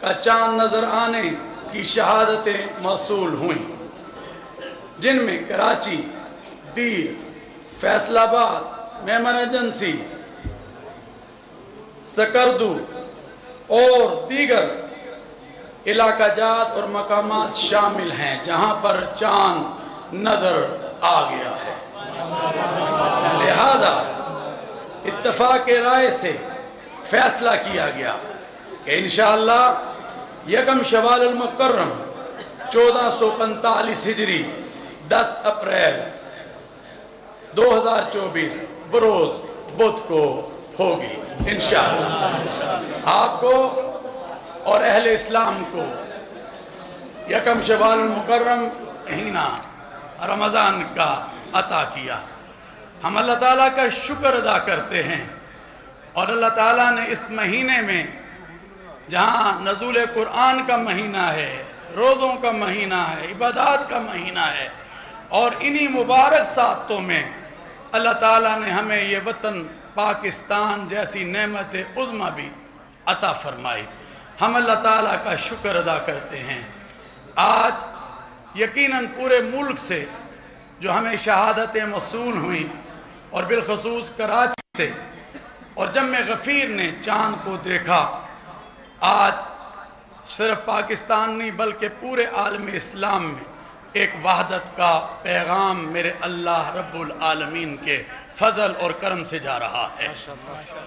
का चांद नजर आने की शहादतें मौसूल हुई, जिनमें कराची, दीर, फैसलाबाद, मेमन एजेंसी, सकरदू और दीगर इलाका जात और मकामात शामिल हैं जहां पर चांद नजर आ गया है। लिहाजा इत्तफाक राय से फैसला किया गया कि इंशाअल्लाह यकम शवाल अल मुकर्रम 1445 हिजरी 10 अप्रैल 2024 बरोज बुध को होगी इंशाअल्लाह। आपको और अहले इस्लाम को यकम शवाल अल मुकर्रम महीना रमज़ान का अता किया। हम अल्लाह ताला का शुक्र अदा करते हैं और अल्लाह ताला ने इस महीने में जहाँ नज़ूल कुरान का महीना है, रोज़ों का महीना है, इबादत का महीना है, और इन्हीं मुबारक सातों में अल्लाह ताला ने हमें ये वतन पाकिस्तान जैसी नेमत उज़्मा भी अता फरमाई। हम अल्लाह ताला का शुक्र अदा करते हैं। आज यकीनन पूरे मुल्क से जो हमें शहादतें मौसूल हुई और बिलखसूस कराची से और जम्मे गफ़ीर ने चाँद को देखा, आज सिर्फ पाकिस्तान नहीं बल्कि पूरे आलम इस्लाम में एक वहदत का पैगाम मेरे अल्लाह रब्बुल आलमीन के फजल और करम से जा रहा है।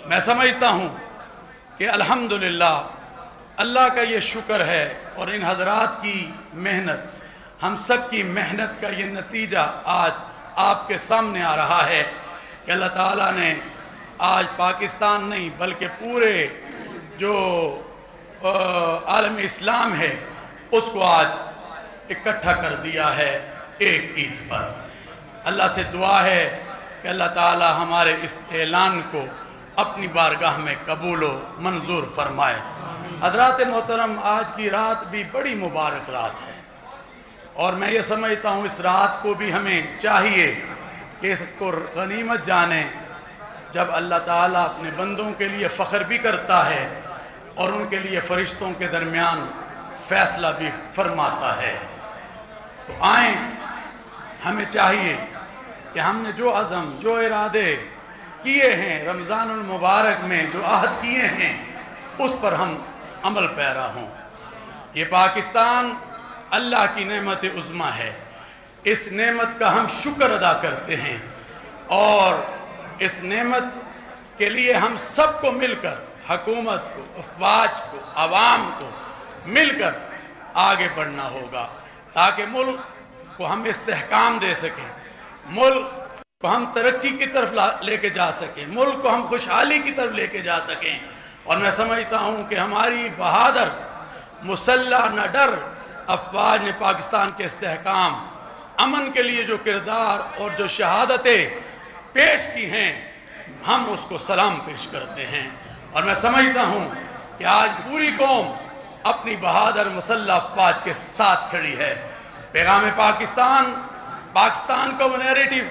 मैं समझता हूँ कि अल्हम्दुलिल्लाह अल्लाह का ये शुक्र है और इन हजरात की मेहनत, हम सब की मेहनत का ये नतीजा आज आपके सामने आ रहा है कि अल्लाह ताला ने आज पाकिस्तान नहीं बल्कि पूरे जो आलम इस्लाम है उसको आज इकट्ठा कर दिया है एक ईद पर। अल्लाह से दुआ है कि अल्लाह ताला हमारे इस ऐलान को अपनी बारगाह में कबूल व मंजूर फरमाए। हज़रात मोहतरम, आज की रात भी बड़ी मुबारक रात है और मैं ये समझता हूँ इस रात को भी हमें चाहिए कि इसको गनीमत जाने जब अल्लाह ताला अपने बंदों के लिए फ़ख्र भी करता है और उनके लिए फ़रिश्तों के दरमियान फ़ैसला भी फरमाता है। तो आएँ, हमें चाहिए कि हमने जो अज़म, जो इरादे किए हैं रमज़ानुल मुबारक में, जो आहद किए हैं, उस पर हम अमल पैरा हों। ये पाकिस्तान अल्लाह की नेमत उज़्मा है, इस नेमत का हम शुक्र अदा करते हैं और इस नेमत के लिए हम सबको मिलकर, हुकूमत को, अफवाज को, आवाम को मिलकर आगे बढ़ना होगा ताकि मुल्क को हम इस्तेहकाम दे सकें, मुल्क को हम तरक्की की तरफ लेके जा सकें, मुल्क को हम खुशहाली की तरफ लेके जा सकें। और मैं समझता हूँ कि हमारी बहादुर मुसल्लह न डर अफवाज ने पाकिस्तान के इस्तेहकाम, अमन के लिए जो किरदार और जो शहादतें पेश की हैं, हम उसको सलाम पेश करते हैं। और मैं समझता हूँ कि आज पूरी कौम अपनी बहादुर मुसल्लह अफवाज के साथ खड़ी है। पैगाम पाकिस्तान, पाकिस्तान का वो नैरेटिव,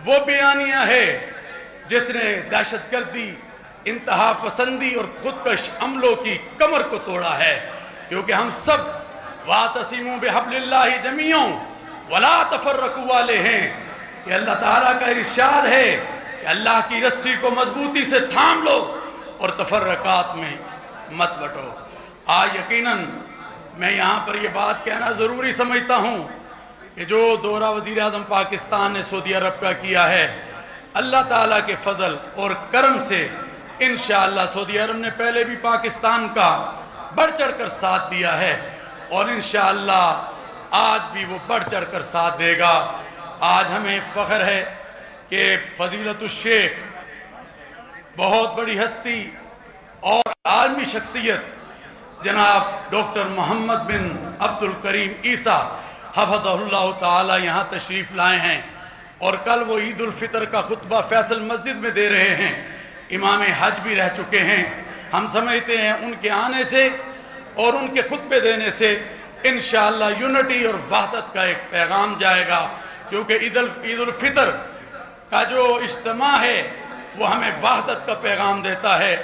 वो बयानिया है जिसने दहशतगर्दी, इंतहा पसंदी और खुदकश अमलों की कमर को तोड़ा है, क्योंकि हम सब वातसिमू बिहब्लिल्लाहि जमीओं वला तफर्रकू वाले हैं कि अल्लाह ताला का इरशाद है कि अल्लाह की रस्सी को मजबूती से थाम लो और तफर्रकात में मत बटो। आज यकीनन मैं यहाँ पर यह बात कहना ज़रूरी समझता हूँ कि जो दौरा वज़ीर आज़म पाकिस्तान ने सऊदी अरब का किया है, अल्लाह ताला के फजल और करम से इंशाअल्लाह सऊदी अरब ने पहले भी पाकिस्तान का बढ़ चढ़ कर साथ दिया है और इंशाअल्लाह आज भी वो बढ़ चढ़ कर साथ देगा। आज हमें फ़ख्र है कि फ़ज़ीलतुश शेख, बहुत बड़ी हस्ती और आलमी शख्सियत जनाब डॉक्टर मोहम्मद बिन अब्दुल करीम ईसा हफ़ज़हुल्लाह ताला यहाँ तशरीफ़ लाए हैं और कल वो ईद उल फितर का खुतबा फैसल मस्जिद में दे रहे हैं। इमाम हज भी रह चुके हैं। हम समझते हैं उनके आने से और उनके खुतबे देने से इंशाअल्लाह यूनिटी और वहदत का एक पैगाम जाएगा, क्योंकि ईद उल फितर का जो इज्तिमा है वो हमें वहदत का पैगाम देता है,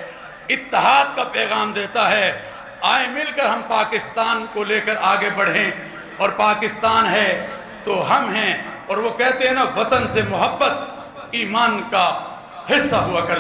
इत्तेहाद का पैगाम देता है آئے مل کر ہم پاکستان کو لے کر آگے بڑھیں، اور پاکستان ہے تو ہم ہیں، اور وہ کہتے ہیں نا وطن سے محبت ایمان کا حصہ ہوا کر